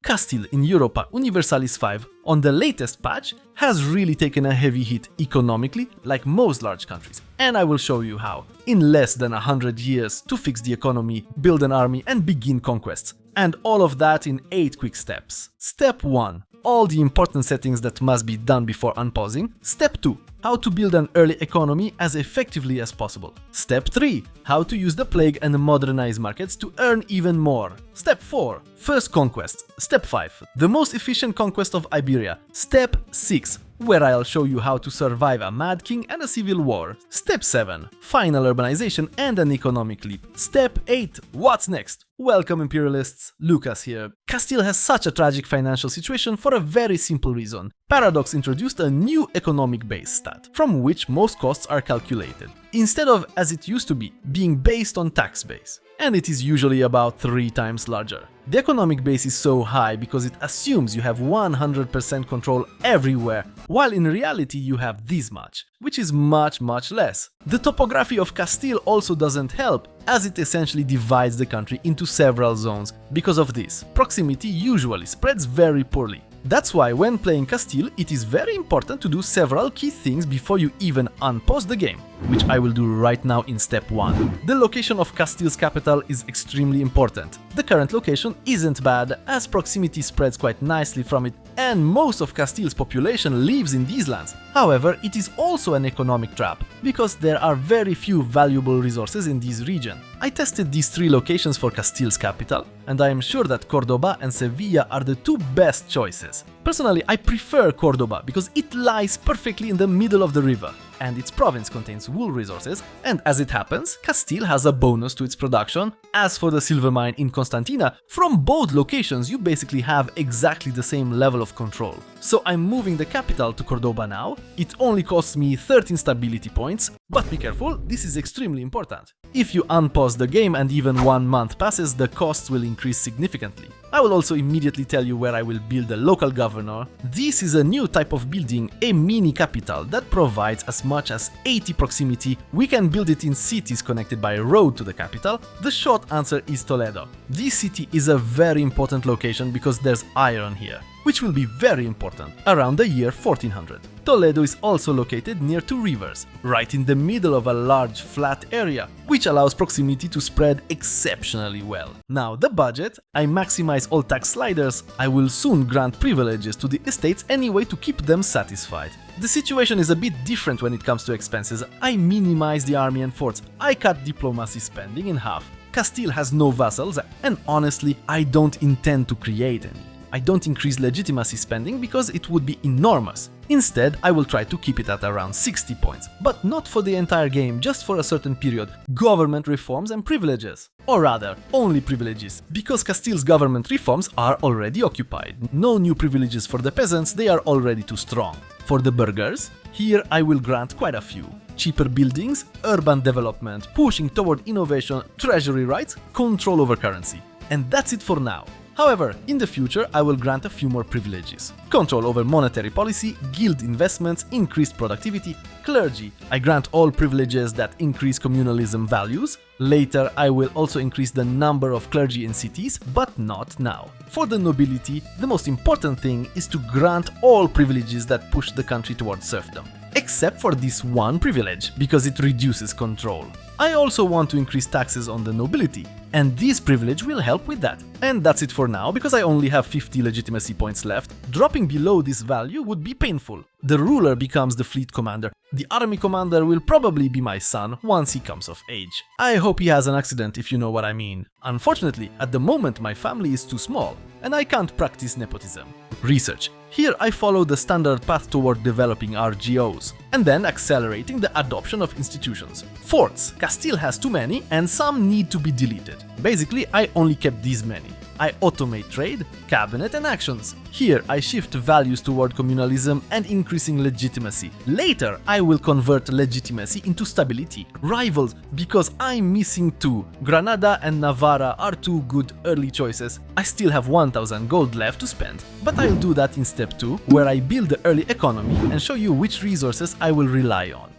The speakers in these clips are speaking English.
Castile in Europa Universalis 5 on the latest patch has really taken a heavy hit economically, like most large countries, and I will show you how. In less than 100 years to fix the economy, build an army and begin conquests. And all of that in 8 quick steps. Step 1. All the important settings that must be done before unpausing. Step 2. How to build an early economy as effectively as possible. Step 3. How to use the plague and modernize markets to earn even more. Step 4. First conquest. Step 5. The most efficient conquest of Iberia. Step 6. Where I'll show you how to survive a mad king and a civil war. Step 7. Final urbanization and an economic leap. Step 8. What's next? Welcome imperialists, Lucas here. Castile has such a tragic financial situation for a very simple reason. Paradox introduced a new economic base stat, from which most costs are calculated, instead of, as it used to be, being based on tax base. And it is usually about 3 times larger. The economic base is so high because it assumes you have 100% control everywhere, while in reality you have this much, which is much less. The topography of Castile also doesn't help, as it essentially divides the country into several zones. Because of this, proximity usually spreads very poorly. That's why when playing Castile, it is very important to do several key things before you even unpause the game, which I will do right now in step 1. The location of Castile's capital is extremely important. The current location isn't bad, as proximity spreads quite nicely from it, and most of Castile's population lives in these lands. However, it is also an economic trap, because there are very few valuable resources in this region. I tested these 3 locations for Castile's capital, and I am sure that Cordoba and Sevilla are the 2 best choices. Personally, I prefer Cordoba because it lies perfectly in the middle of the river, and its province contains wool resources, and as it happens, Castile has a bonus to its production. As for the silver mine in Constantina, from both locations you basically have exactly the same level of control. So I'm moving the capital to Cordoba now. It only costs me 13 stability points, but be careful, this is extremely important. If you unpause the game and even 1 month passes, the costs will increase significantly. I will also immediately tell you where I will build a local governor. This is a new type of building, a mini capital that provides as much as 80 proximity. We can build it in cities connected by a road to the capital. The short answer is Toledo. This city is a very important location because there's iron here, which will be very important around the year 1400. Toledo is also located near 2 rivers, right in the middle of a large flat area, which allows proximity to spread exceptionally well. Now the budget, I maximize all tax sliders. I will soon grant privileges to the estates anyway to keep them satisfied. The situation is a bit different when it comes to expenses. I minimize the army and forts. I cut diplomacy spending in half. Castile has no vassals, and honestly, I don't intend to create any. I don't increase legitimacy spending because it would be enormous. Instead, I will try to keep it at around 60 points, but not for the entire game, just for a certain period. Government reforms and privileges. Or rather, only privileges, because Castile's government reforms are already occupied. No new privileges for the peasants, they are already too strong. For the burghers, here I will grant quite a few. Cheaper buildings, urban development, pushing toward innovation, treasury rights, control over currency. And that's it for now. However, in the future I will grant a few more privileges. Control over monetary policy, guild investments, increased productivity, clergy. I grant all privileges that increase communalism values. Later I will also increase the number of clergy in cities, but not now. For the nobility, the most important thing is to grant all privileges that push the country towards serfdom. Except for this one privilege, because it reduces control. I also want to increase taxes on the nobility, and this privilege will help with that. And that's it for now, because I only have 50 legitimacy points left. Dropping below this value would be painful. The ruler becomes the fleet commander. The army commander will probably be my son once he comes of age. I hope he has an accident, if you know what I mean. Unfortunately, at the moment my family is too small, and I can't practice nepotism. Research. Here I follow the standard path toward developing RGOs, and then accelerating the adoption of institutions. Forts. Castile has too many, and some need to be deleted. Basically, I only kept these many. I automate trade, cabinet and actions. Here I shift values toward communalism and increasing legitimacy. Later I will convert legitimacy into stability. Rivals, because I'm missing 2. Granada and Navarra are 2 good early choices. I still have 1000 gold left to spend, but I'll do that in step 2, where I build the early economy and show you which resources I will rely on.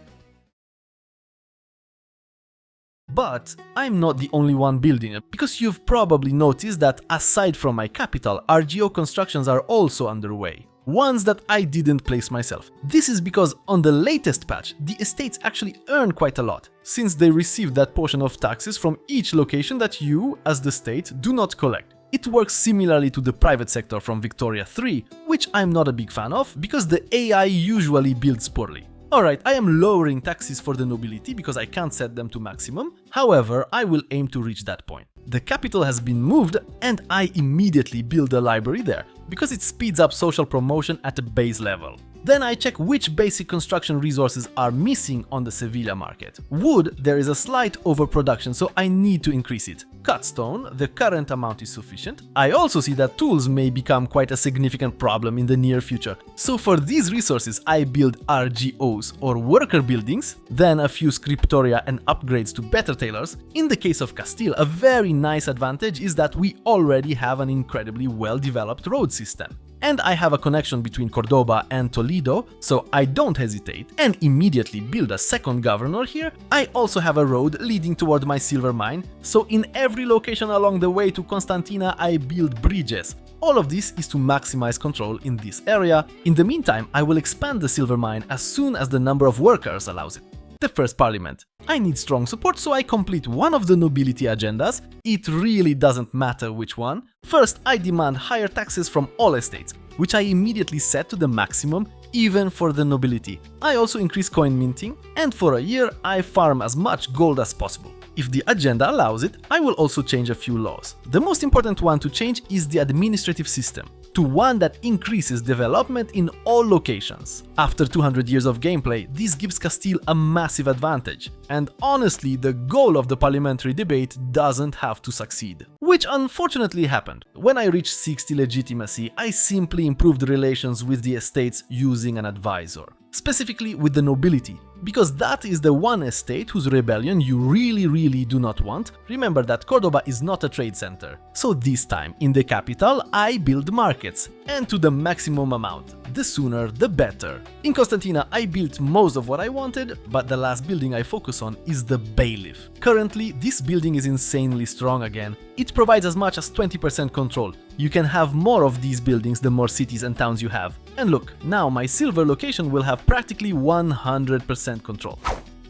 But I'm not the only one building it, because you've probably noticed that aside from my capital, RGO constructions are also underway. Ones that I didn't place myself. This is because on the latest patch, the estates actually earn quite a lot, since they receive that portion of taxes from each location that you, as the state, do not collect. It works similarly to the private sector from Victoria 3, which I'm not a big fan of, because the AI usually builds poorly. Alright, I am lowering taxes for the nobility because I can't set them to maximum, however, I will aim to reach that point. The capital has been moved and I immediately build a library there, because it speeds up social promotion at a base level. Then I check which basic construction resources are missing on the Sevilla market. Wood, there is a slight overproduction, so I need to increase it. Cut stone, the current amount is sufficient. I also see that tools may become quite a significant problem in the near future. So for these resources, I build RGOs or worker buildings, then a few scriptoria and upgrades to better tailors. In the case of Castile, a very nice advantage is that we already have an incredibly well-developed road system. And I have a connection between Cordoba and Toledo, so I don't hesitate and immediately build a second governor here. I also have a road leading toward my silver mine, so in every location along the way to Constantina I build bridges. All of this is to maximize control in this area. In the meantime, I will expand the silver mine as soon as the number of workers allows it. The first parliament. I need strong support, so I complete one of the nobility agendas. It really doesn't matter which one. First, I demand higher taxes from all estates, which I immediately set to the maximum, even for the nobility. I also increase coin minting, and for a year I farm as much gold as possible. If the agenda allows it, I will also change a few laws. The most important one to change is the administrative system, to one that increases development in all locations. After 200 years of gameplay, this gives Castile a massive advantage, and honestly, the goal of the parliamentary debate doesn't have to succeed. Which unfortunately happened. When I reached 60 legitimacy, I simply improved relations with the estates using an advisor. Specifically with the nobility, because that is the one estate whose rebellion you really do not want. Remember that Cordoba is not a trade center. So this time, in the capital, I build markets, and to the maximum amount. The sooner, the better. In Constantina, I built most of what I wanted, but the last building I focus on is the bailiff. Currently, this building is insanely strong again. It provides as much as 20% control. You can have more of these buildings the more cities and towns you have. And look, now my silver location will have practically 100% control.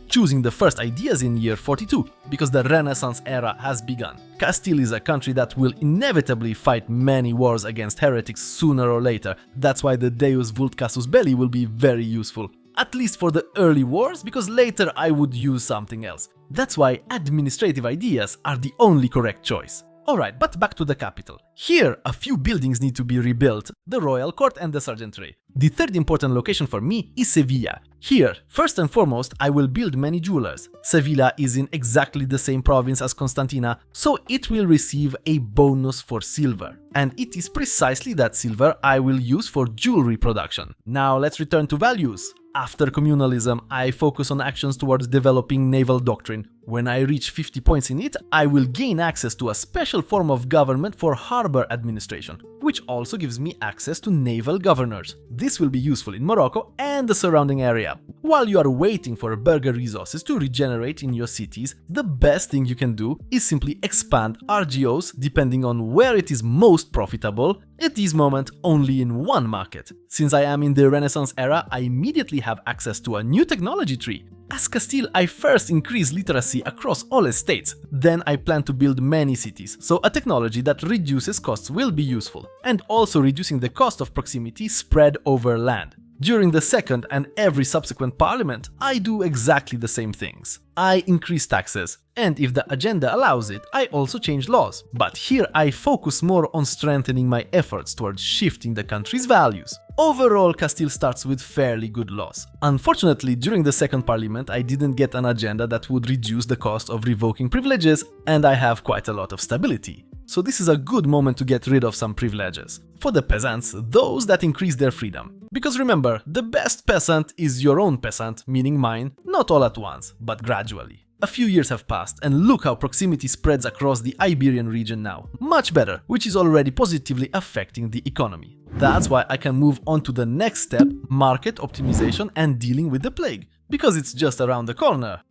Choosing the first ideas in year 42, because the Renaissance era has begun. Castile is a country that will inevitably fight many wars against heretics sooner or later. That's why the Deus Vult Casus Belli will be very useful. At least for the early wars, because later I would use something else. That's why administrative ideas are the only correct choice. Alright, but back to the capital. Here, a few buildings need to be rebuilt, the royal court and the sergeantry. The third important location for me is Sevilla. Here, first and foremost, I will build many jewelers. Sevilla is in exactly the same province as Constantina, so it will receive a bonus for silver. And it is precisely that silver I will use for jewelry production. Now let's return to values. After communalism, I focus on actions towards developing naval doctrine. When I reach 50 points in it, I will gain access to a special form of government for harbor administration, which also gives me access to naval governors. This will be useful in Morocco and the surrounding area. While you are waiting for burger resources to regenerate in your cities, the best thing you can do is simply expand RGOs depending on where it is most profitable, at this moment only in one market. Since I am in the Renaissance era, I immediately have access to a new technology tree. As Castile, I first increase literacy across all estates, then I plan to build many cities, so a technology that reduces costs will be useful, and also reducing the cost of proximity spread over land. During the second and every subsequent parliament, I do exactly the same things. I increase taxes, and if the agenda allows it, I also change laws. But here I focus more on strengthening my efforts towards shifting the country's values. Overall, Castile starts with fairly good laws. Unfortunately, during the second parliament, I didn't get an agenda that would reduce the cost of revoking privileges, and I have quite a lot of stability. So this is a good moment to get rid of some privileges. For the peasants, those that increase their freedom. Because remember, the best peasant is your own peasant, meaning mine, not all at once, but gradually. A few years have passed, and look how proximity spreads across the Iberian region now. Much better, which is already positively affecting the economy. That's why I can move on to the next step, market optimization and dealing with the plague, because it's just around the corner.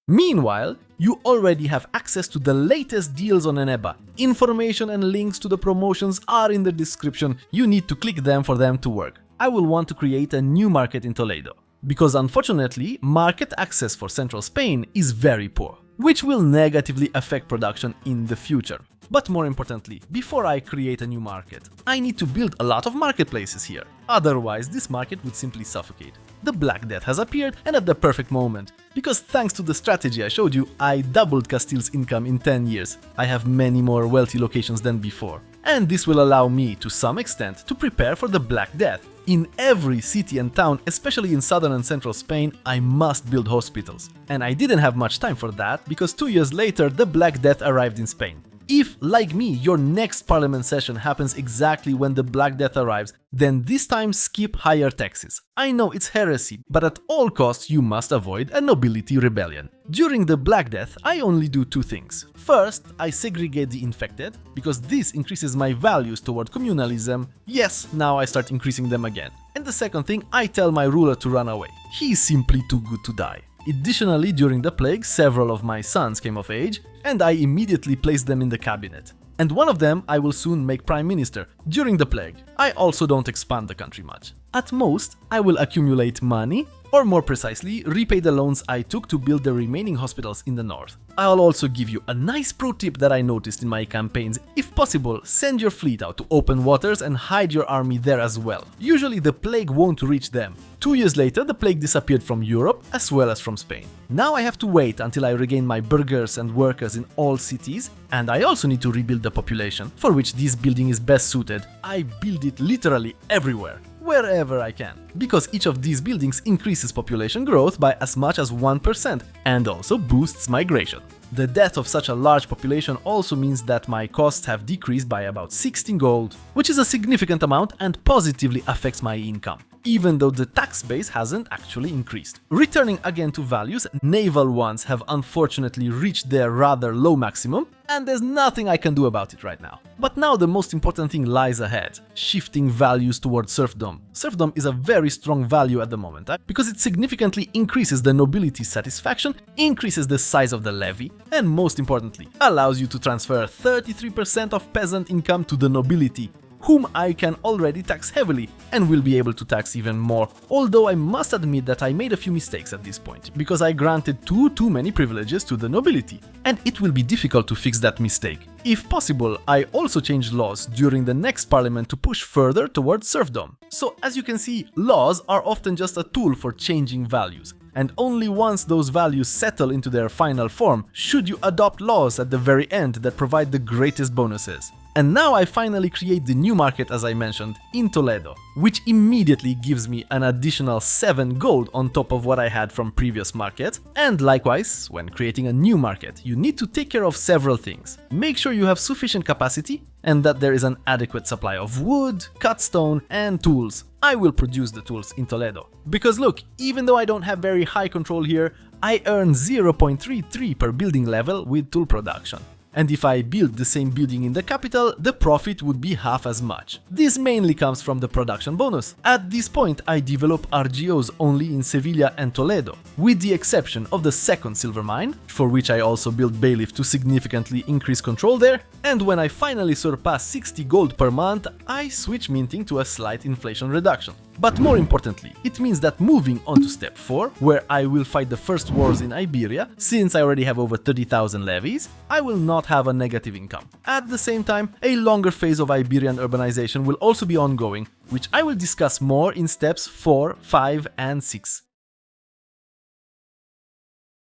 Meanwhile, you already have access to the latest deals on ENEBA. Information and links to the promotions are in the description. You need to click them for them to work. I will want to create a new market in Toledo, because unfortunately, market access for central Spain is very poor, which will negatively affect production in the future. But more importantly, before I create a new market, I need to build a lot of marketplaces here. Otherwise, this market would simply suffocate. The Black Death has appeared, and at the perfect moment, because thanks to the strategy I showed you, I doubled Castile's income in 10 years. I have many more wealthy locations than before. And this will allow me, to some extent, to prepare for the Black Death. In every city and town, especially in southern and central Spain, I must build hospitals. And I didn't have much time for that, because 2 years later the Black Death arrived in Spain. If, like me, your next parliament session happens exactly when the Black Death arrives, then this time skip higher taxes. I know it's heresy, but at all costs you must avoid a nobility rebellion. During the Black Death, I only do two things. First, I segregate the infected, because this increases my values toward communalism. Yes, now I start increasing them again. And the second thing, I tell my ruler to run away. He is simply too good to die. Additionally, during the plague, several of my sons came of age, and I immediately placed them in the cabinet. And one of them I will soon make prime minister during the plague. I also don't expand the country much. At most, I will accumulate money, or more precisely, repay the loans I took to build the remaining hospitals in the north. I'll also give you a nice pro tip that I noticed in my campaigns. If possible, send your fleet out to open waters and hide your army there as well. Usually the plague won't reach them. 2 years later, the plague disappeared from Europe as well as from Spain. Now I have to wait until I regain my burghers and workers in all cities, and I also need to rebuild the population, for which this building is best suited. I build it literally everywhere, wherever I can, because each of these buildings increases population growth by as much as 1% and also boosts migration. The death of such a large population also means that my costs have decreased by about 16 gold, which is a significant amount and positively affects my income, even though the tax base hasn't actually increased. Returning again to values, naval ones have unfortunately reached their rather low maximum, and there's nothing I can do about it right now. But now the most important thing lies ahead: shifting values towards serfdom. Serfdom is a very strong value at the moment, because it significantly increases the nobility's satisfaction, increases the size of the levy, and most importantly, allows you to transfer 33% of peasant income to the nobility, whom I can already tax heavily and will be able to tax even more, although I must admit that I made a few mistakes at this point, because I granted too many privileges to the nobility, and it will be difficult to fix that mistake. If possible, I also changed laws during the next parliament to push further towards serfdom. So as you can see, laws are often just a tool for changing values, and only once those values settle into their final form should you adopt laws at the very end that provide the greatest bonuses. And now I finally create the new market, as I mentioned, in Toledo, which immediately gives me an additional 7 gold on top of what I had from previous markets. And likewise, when creating a new market, you need to take care of several things. Make sure you have sufficient capacity and that there is an adequate supply of wood, cut stone, and tools. I will produce the tools in Toledo. Because look, even though I don't have very high control here, I earn 0.33 per building level with tool production. And if I build the same building in the capital, the profit would be half as much. This mainly comes from the production bonus. At this point, I develop RGOs only in Sevilla and Toledo, with the exception of the second silver mine, for which I also built bailiff to significantly increase control there, and when I finally surpass 60 gold per month, I switch minting to a slight inflation reduction. But more importantly, it means that moving on to step 4, where I will fight the first wars in Iberia, since I already have over 30,000 levies, I will not have a negative income. At the same time, a longer phase of Iberian urbanization will also be ongoing, which I will discuss more in steps 4, 5 and 6.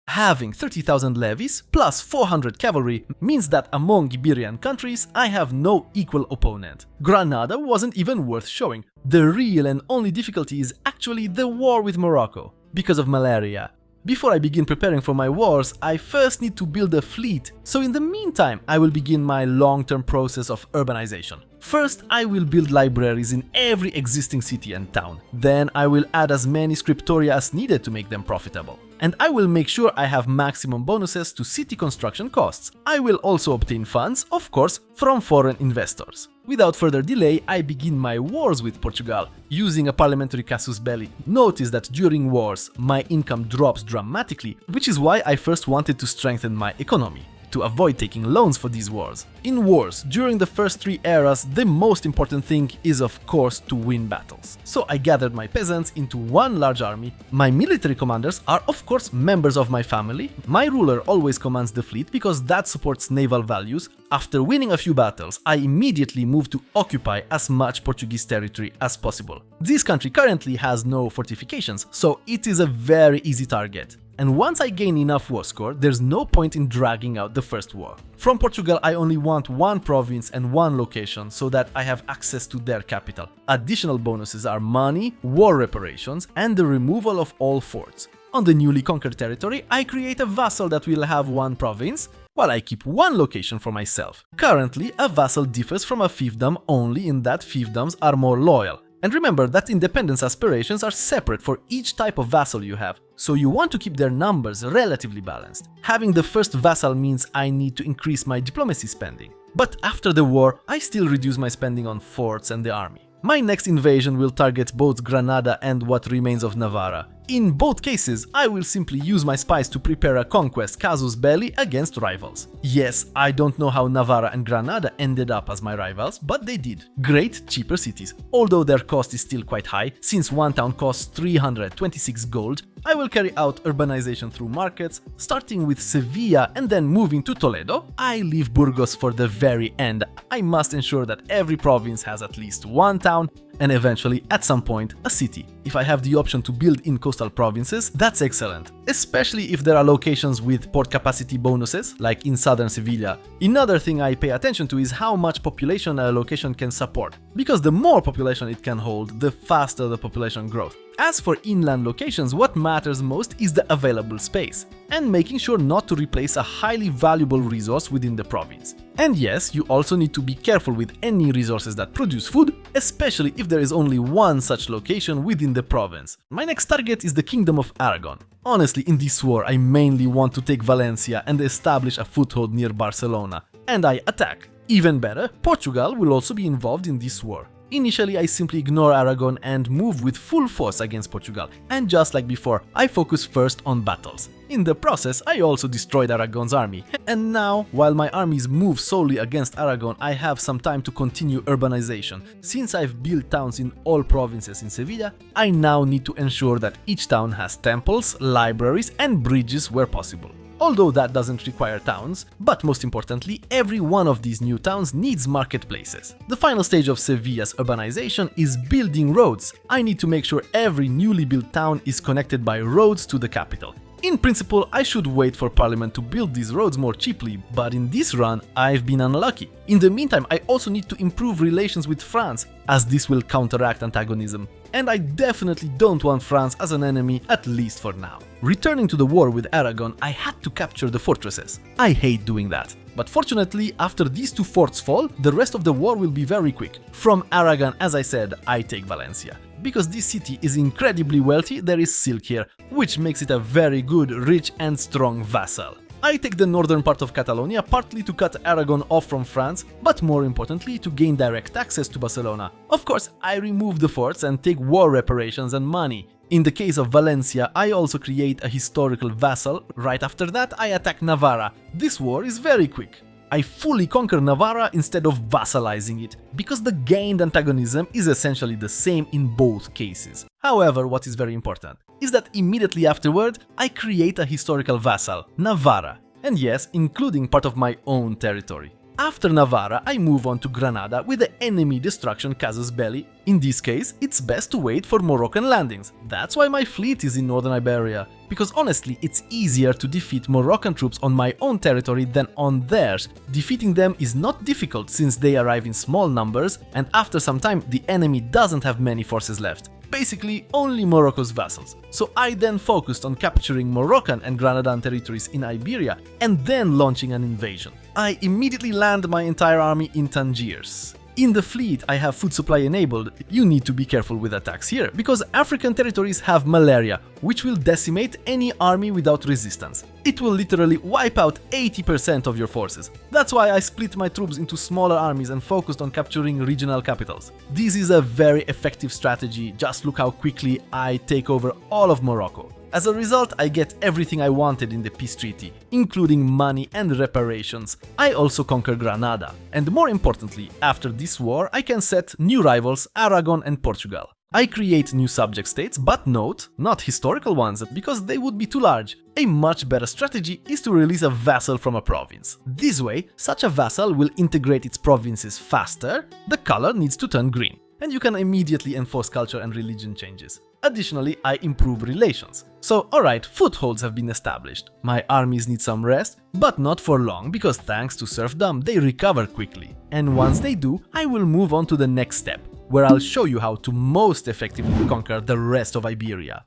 Having 30,000 levies plus 400 cavalry means that among Iberian countries I have no equal opponent. Granada wasn't even worth showing. The real and only difficulty is actually the war with Morocco, because of malaria. Before I begin preparing for my wars, I first need to build a fleet, so in the meantime I will begin my long-term process of urbanization. First, I will build libraries in every existing city and town. Then I will add as many scriptoria as needed to make them profitable. and I will make sure I have maximum bonuses to city construction costs. I will also obtain funds, of course, from foreign investors. Without further delay, I begin my wars with Portugal, using a parliamentary casus belli. Notice that during wars, my income drops dramatically, which is why I first wanted to strengthen my economy, to avoid taking loans for these wars. In wars, during the first 3 eras, the most important thing is of course to win battles. So I gathered my peasants into one large army. My military commanders are of course members of my family. My ruler always commands the fleet because that supports naval values. After winning a few battles, I immediately moved to occupy as much Portuguese territory as possible. This country currently has no fortifications, so it is a very easy target. And once I gain enough war score, there's no point in dragging out the first war. From Portugal, I only want one province and one location so that I have access to their capital. Additional bonuses are money, war reparations, and the removal of all forts. On the newly conquered territory, I create a vassal that will have one province, while I keep one location for myself. Currently, a vassal differs from a fiefdom only in that fiefdoms are more loyal. And remember that independence aspirations are separate for each type of vassal you have, so you want to keep their numbers relatively balanced. Having the first vassal means I need to increase my diplomacy spending. But after the war, I still reduce my spending on forts and the army. My next invasion will target both Granada and what remains of Navarra. In both cases, I will simply use my spies to prepare a conquest casus belli against rivals. Yes, I don't know how Navarra and Granada ended up as my rivals, but they did. Great, cheaper cities. Although their cost is still quite high, since one town costs 326 gold, I will carry out urbanization through markets, starting with Sevilla and then moving to Toledo. I leave Burgos for the very end. I must ensure that every province has at least one town, and eventually, at some point, a city. If I have the option to build in coastal provinces, that's excellent, especially if there are locations with port capacity bonuses, like in southern Sevilla. Another thing I pay attention to is how much population a location can support, because the more population it can hold, the faster the population growth. As for inland locations, what matters most is the available space, and making sure not to replace a highly valuable resource within the province. And yes, you also need to be careful with any resources that produce food, especially if there is only one such location within the province. My next target is the Kingdom of Aragon. Honestly, in this war, I mainly want to take Valencia and establish a foothold near Barcelona, and I attack. Even better, Portugal will also be involved in this war. Initially, I simply ignore Aragon and move with full force against Portugal, and just like before, I focus first on battles. In the process, I also destroyed Aragon's army. And now, while my armies move solely against Aragon, I have some time to continue urbanization. Since I've built towns in all provinces in Sevilla, I now need to ensure that each town has temples, libraries, and bridges where possible. Although that doesn't require towns, but most importantly, every one of these new towns needs marketplaces. The final stage of Sevilla's urbanization is building roads. I need to make sure every newly built town is connected by roads to the capital. In principle, I should wait for Parliament to build these roads more cheaply, but in this run, I've been unlucky. In the meantime, I also need to improve relations with France, as this will counteract antagonism. And I definitely don't want France as an enemy, at least for now. Returning to the war with Aragon, I had to capture the fortresses. I hate doing that. But fortunately, after these two forts fall, the rest of the war will be very quick. From Aragon, as I said, I take Valencia. Because this city is incredibly wealthy, there is silk here, which makes it a very good, rich and strong vassal. I take the northern part of Catalonia partly to cut Aragon off from France, but more importantly to gain direct access to Barcelona. Of course, I remove the forts and take war reparations and money. In the case of Valencia, I also create a historical vassal. Right after that, I attack Navarra. This war is very quick. I fully conquer Navarra instead of vassalizing it, because the gained antagonism is essentially the same in both cases. However, what is very important is that immediately afterward, I create a historical vassal, Navarra, and yes, including part of my own territory. After Navarra, I move on to Granada with the enemy destruction casus belli. In this case, it's best to wait for Moroccan landings. That's why my fleet is in northern Iberia, because honestly, it's easier to defeat Moroccan troops on my own territory than on theirs. Defeating them is not difficult since they arrive in small numbers, and after some time, the enemy doesn't have many forces left. Basically, only Morocco's vassals. So I then focused on capturing Moroccan and Granadan territories in Iberia and then launching an invasion. I immediately land my entire army in Tangiers. In the fleet, I have food supply enabled. You need to be careful with attacks here, because African territories have malaria, which will decimate any army without resistance. It will literally wipe out 80% of your forces. That's why I split my troops into smaller armies and focused on capturing regional capitals. This is a very effective strategy. Just look how quickly I take over all of Morocco. As a result, I get everything I wanted in the peace treaty, including money and reparations. I also conquer Granada. And more importantly, after this war, I can set new rivals, Aragon and Portugal. I create new subject states, but note, not historical ones, because they would be too large. A much better strategy is to release a vassal from a province. This way, such a vassal will integrate its provinces faster, the color needs to turn green, and you can immediately enforce culture and religion changes. Additionally, I improve relations. So, alright, footholds have been established. My armies need some rest, but not for long, because thanks to serfdom, they recover quickly. And once they do, I will move on to the next step, where I'll show you how to most effectively conquer the rest of Iberia.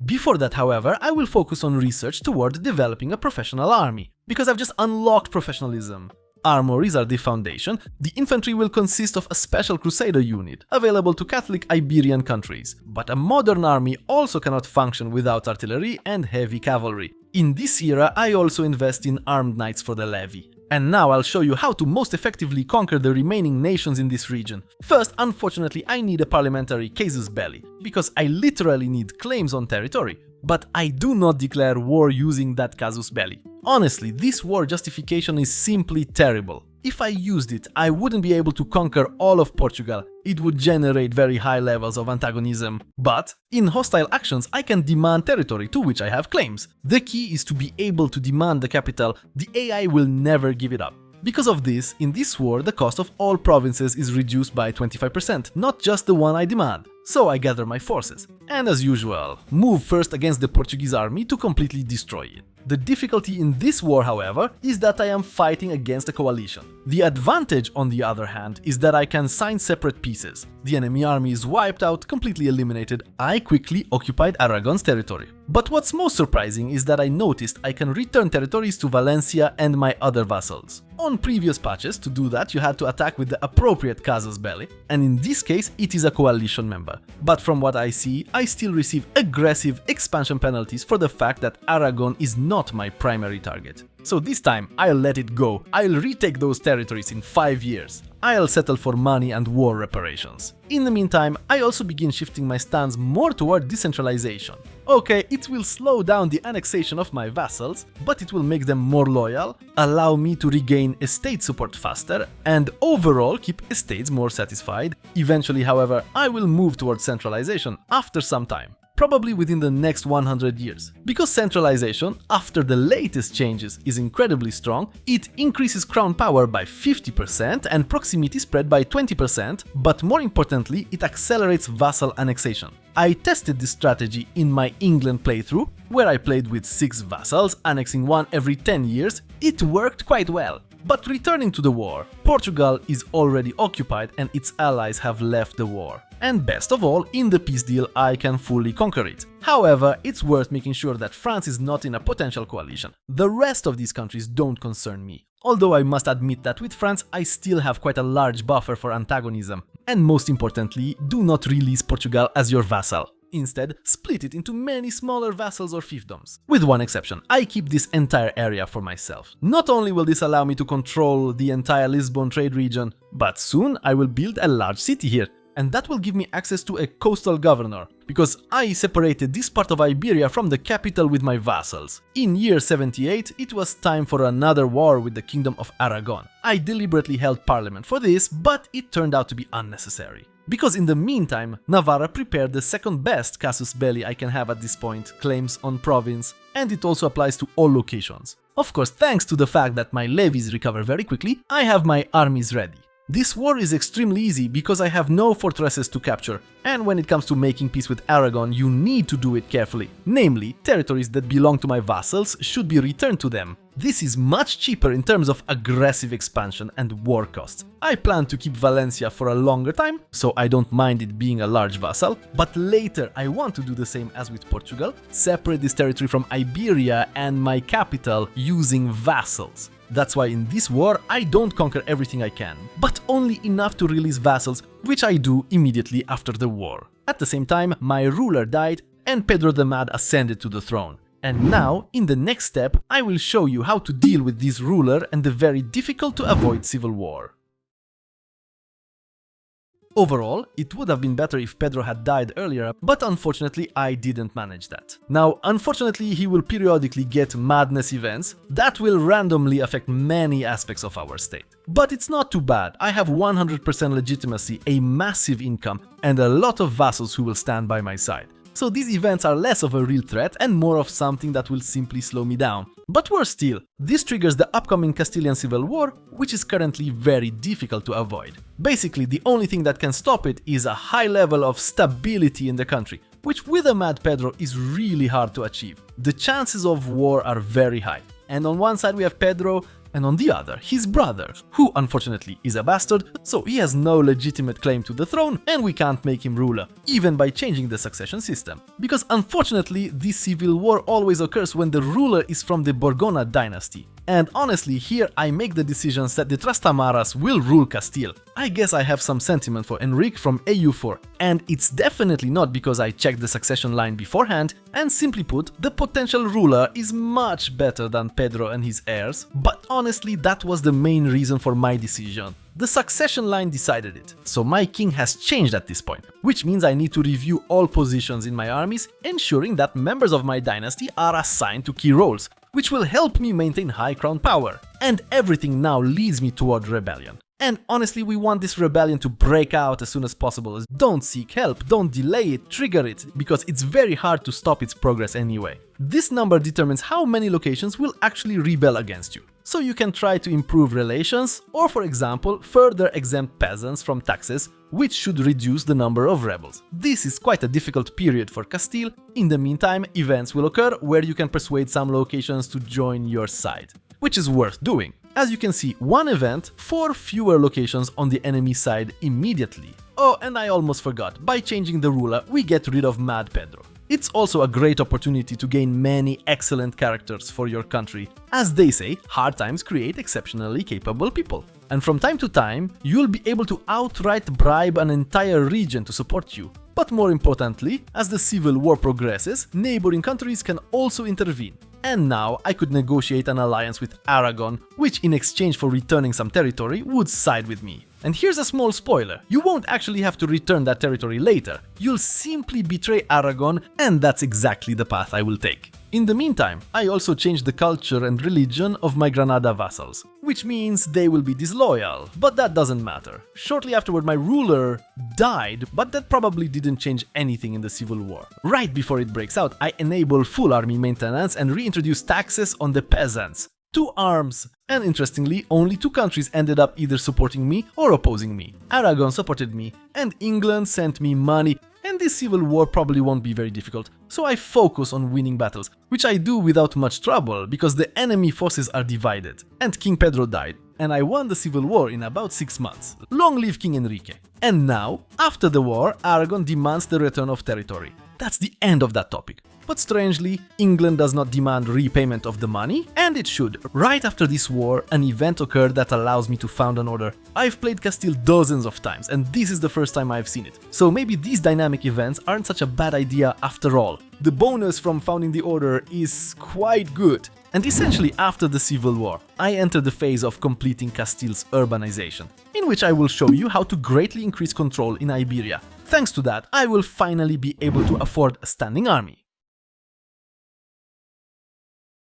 Before that, however, I will focus on research toward developing a professional army, because I've just unlocked professionalism. Armories are the foundation. The infantry will consist of a special crusader unit, available to Catholic Iberian countries. But a modern army also cannot function without artillery and heavy cavalry. In this era, I also invest in armed knights for the levy. And now I'll show you how to most effectively conquer the remaining nations in this region. First, unfortunately, I need a parliamentary casus belli, because I literally need claims on territory. But I do not declare war using that casus belli. Honestly, this war justification is simply terrible. If I used it, I wouldn't be able to conquer all of Portugal. It would generate very high levels of antagonism. But in hostile actions, I can demand territory to which I have claims. The key is to be able to demand the capital. The AI will never give it up. Because of this, in this war, the cost of all provinces is reduced by 25%, not just the one I demand. So I gather my forces. And as usual, move first against the Portuguese army to completely destroy it. The difficulty in this war, however, is that I am fighting against a coalition. The advantage, on the other hand, is that I can sign separate pieces. The enemy army is wiped out, completely eliminated. I quickly occupied Aragon's territory. But what's most surprising is that I noticed I can return territories to Valencia and my other vassals. On previous patches, to do that you had to attack with the appropriate casus belli, and in this case it is a coalition member. But from what I see, I still receive aggressive expansion penalties for the fact that Aragon is not my primary target. So this time I'll let it go. I'll retake those territories in 5 years. I'll settle for money and war reparations. In the meantime, I also begin shifting my stance more toward decentralization. Okay, it will slow down the annexation of my vassals, but it will make them more loyal, allow me to regain estate support faster, and overall keep estates more satisfied. Eventually, however, I will move towards centralization after some time. Probably within the next 100 years. Because centralization, after the latest changes, is incredibly strong, it increases crown power by 50% and proximity spread by 20%, but more importantly, it accelerates vassal annexation. I tested this strategy in my England playthrough, where I played with 6 vassals, annexing one every 10 years. It worked quite well. But returning to the war, Portugal is already occupied and its allies have left the war. And best of all, in the peace deal I can fully conquer it. However, it's worth making sure that France is not in a potential coalition. The rest of these countries don't concern me. Although I must admit that with France I still have quite a large buffer for antagonism. And most importantly, do not release Portugal as your vassal. Instead, split it into many smaller vassals or fiefdoms. With one exception, I keep this entire area for myself. Not only will this allow me to control the entire Lisbon trade region, but soon I will build a large city here. And that will give me access to a coastal governor, because I separated this part of Iberia from the capital with my vassals. In year 78, it was time for another war with the Kingdom of Aragon. I deliberately held parliament for this, but it turned out to be unnecessary. Because in the meantime, Navarra prepared the second best casus belli I can have at this point, claims on province, and it also applies to all locations. Of course, thanks to the fact that my levies recover very quickly, I have my armies ready. This war is extremely easy because I have no fortresses to capture, and when it comes to making peace with Aragon, you need to do it carefully. Namely, territories that belong to my vassals should be returned to them. This is much cheaper in terms of aggressive expansion and war costs. I plan to keep Valencia for a longer time, so I don't mind it being a large vassal, but later I want to do the same as with Portugal, separate this territory from Iberia and my capital using vassals. That's why in this war I don't conquer everything I can, but only enough to release vassals, which I do immediately after the war. At the same time, my ruler died and Pedro the Mad ascended to the throne. And now, in the next step, I will show you how to deal with this ruler and the very difficult to avoid civil war. Overall, it would have been better if Pedro had died earlier, but unfortunately I didn't manage that. Now, unfortunately he will periodically get madness events that will randomly affect many aspects of our state. But it's not too bad, I have 100% legitimacy, a massive income, and a lot of vassals who will stand by my side. So these events are less of a real threat and more of something that will simply slow me down. But worse still, this triggers the upcoming Castilian Civil War, which is currently very difficult to avoid. Basically, the only thing that can stop it is a high level of stability in the country, which with a Mad Pedro is really hard to achieve. The chances of war are very high. And on one side we have Pedro, and on the other, his brother, who unfortunately is a bastard, so he has no legitimate claim to the throne and we can't make him ruler, even by changing the succession system. Because unfortunately, this civil war always occurs when the ruler is from the Borgona dynasty. And honestly, here I make the decisions that the Trastamaras will rule Castile. I guess I have some sentiment for Enrique from EU4, and it's definitely not because I checked the succession line beforehand, and simply put, the potential ruler is much better than Pedro and his heirs, but honestly that was the main reason for my decision. The succession line decided it, so my king has changed at this point, which means I need to review all positions in my armies, ensuring that members of my dynasty are assigned to key roles, which will help me maintain high crown power. And everything now leads me toward rebellion. And honestly, we want this rebellion to break out as soon as possible. Don't seek help, don't delay it, trigger it, because it's very hard to stop its progress anyway. This number determines how many locations will actually rebel against you. So you can try to improve relations, or for example, further exempt peasants from taxes, which should reduce the number of rebels. This is quite a difficult period for Castile. In the meantime, events will occur where you can persuade some locations to join your side, which is worth doing. As you can see, one event, 4 fewer locations on the enemy side immediately. Oh, and I almost forgot, by changing the ruler, we get rid of Mad Pedro. It's also a great opportunity to gain many excellent characters for your country. As they say, hard times create exceptionally capable people. And from time to time, you'll be able to outright bribe an entire region to support you. But more importantly, as the civil war progresses, neighboring countries can also intervene. And now I could negotiate an alliance with Aragon, which in exchange for returning some territory would side with me. And here's a small spoiler, you won't actually have to return that territory later, you'll simply betray Aragon, and that's exactly the path I will take. In the meantime, I also changed the culture and religion of my Granada vassals, which means they will be disloyal, but that doesn't matter. Shortly afterward my ruler died, but that probably didn't change anything in the civil war. Right before it breaks out, I enable full army maintenance and reintroduce taxes on the peasants. 2 arms. And interestingly, only 2 countries ended up either supporting me or opposing me. Aragon supported me, and England sent me money, and this civil war probably won't be very difficult, so I focus on winning battles, which I do without much trouble, because the enemy forces are divided, and King Pedro died, and I won the civil war in about 6 months. Long live King Enrique. And now, after the war, Aragon demands the return of territory. That's the end of that topic. But strangely, England does not demand repayment of the money, and it should. Right after this war, an event occurred that allows me to found an order. I've played Castile dozens of times, and this is the first time I've seen it. So maybe these dynamic events aren't such a bad idea after all. The bonus from founding the order is quite good. And essentially after the civil war, I enter the phase of completing Castile's urbanization, in which I will show you how to greatly increase control in Iberia. Thanks to that, I will finally be able to afford a standing army.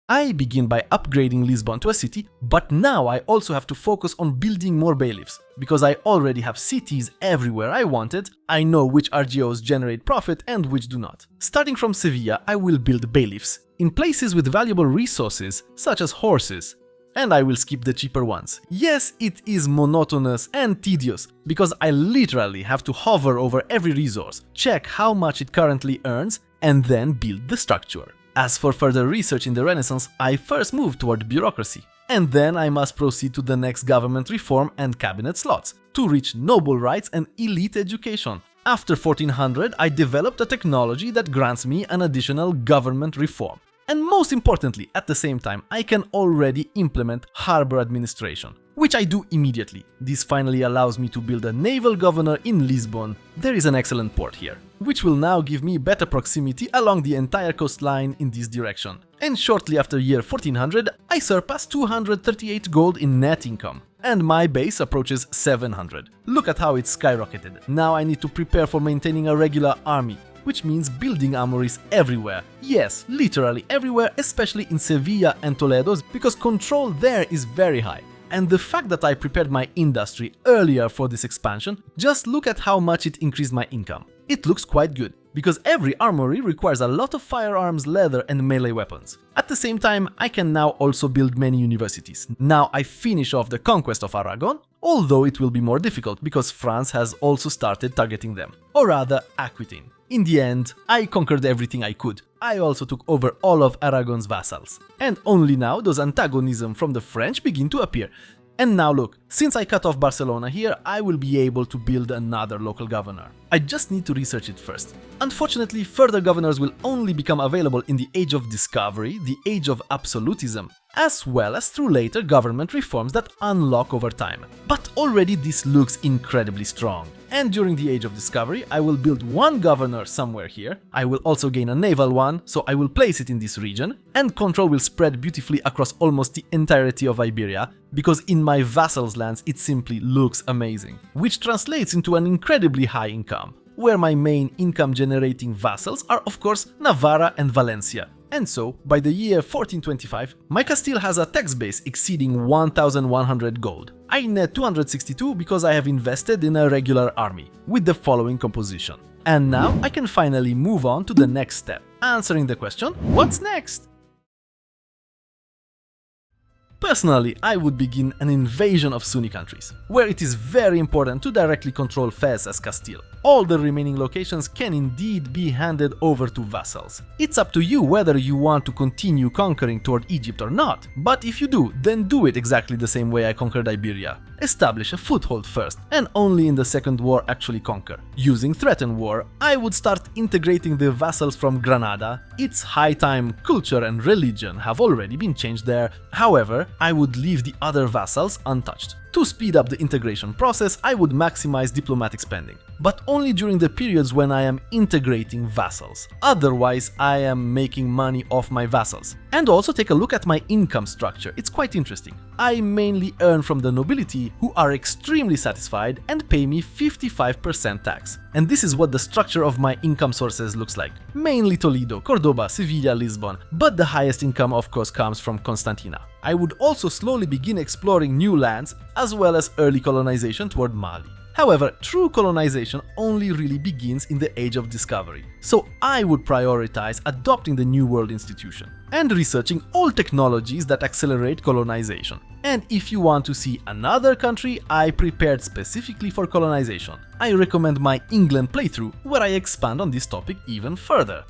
I begin by upgrading Lisbon to a city, but now I also have to focus on building more bailiffs. Because I already have cities everywhere I wanted, I know which RGOs generate profit and which do not. Starting from Sevilla, I will build bailiffs in places with valuable resources, such as horses. And I will skip the cheaper ones. Yes, it is monotonous and tedious, because I literally have to hover over every resource, check how much it currently earns, and then build the structure. As for further research in the Renaissance, I first move toward bureaucracy. And then I must proceed to the next government reform and cabinet slots, to reach noble rights and elite education. After 1400, I developed a technology that grants me an additional government reform. And most importantly, at the same time, I can already implement harbor administration, which I do immediately. This finally allows me to build a naval governor in Lisbon. There is an excellent port here, which will now give me better proximity along the entire coastline in this direction. And shortly after year 1400, I surpass 238 gold in net income. And my base approaches 700. Look at how it's skyrocketed. Now I need to prepare for maintaining a regular army, which means building armories everywhere. Yes, literally everywhere, especially in Sevilla and Toledo, because control there is very high. And the fact that I prepared my industry earlier for this expansion, just look at how much it increased my income. It looks quite good, because every armory requires a lot of firearms, leather and melee weapons. At the same time, I can now also build many universities. Now I finish off the conquest of Aragon, although it will be more difficult because France has also started targeting them. Or rather, Aquitaine. In the end, I conquered everything I could. I also took over all of Aragon's vassals. And only now does antagonism from the French begin to appear. And now look, since I cut off Barcelona here, I will be able to build another local governor. I just need to research it first. Unfortunately, further governors will only become available in the Age of Discovery, the Age of Absolutism, as well as through later government reforms that unlock over time. But already this looks incredibly strong. And during the Age of Discovery, I will build one governor somewhere here. I will also gain a naval one, so I will place it in this region. And control will spread beautifully across almost the entirety of Iberia, because in my vassals' lands it simply looks amazing. Which translates into an incredibly high income, where my main income-generating vassals are of course Navarra and Valencia. And so, by the year 1425, my Castile has a tax base exceeding 1100 gold. I net 262 because I have invested in a regular army, with the following composition. And now I can finally move on to the next step, answering the question, what's next? Personally, I would begin an invasion of Sunni countries, where it is very important to directly control Fez as Castile. All the remaining locations can indeed be handed over to vassals. It's up to you whether you want to continue conquering toward Egypt or not, but if you do, then do it exactly the same way I conquered Iberia. Establish a foothold first, and only in the second war actually conquer. Using threaten war, I would start integrating the vassals from Granada. It's high time culture and religion have already been changed there. However, I would leave the other vassals untouched. To speed up the integration process, I would maximize diplomatic spending, but only during the periods when I am integrating vassals. Otherwise, I am making money off my vassals. And also take a look at my income structure, it's quite interesting. I mainly earn from the nobility, who are extremely satisfied and pay me 55% tax. And this is what the structure of my income sources looks like. Mainly Toledo, Cordoba, Sevilla, Lisbon, but the highest income of course comes from Constantina. I would also slowly begin exploring new lands, as well as early colonization toward Mali. However, true colonization only really begins in the Age of Discovery, so I would prioritize adopting the New World institution and researching all technologies that accelerate colonization. And if you want to see another country I prepared specifically for colonization, I recommend my England playthrough, where I expand on this topic even further.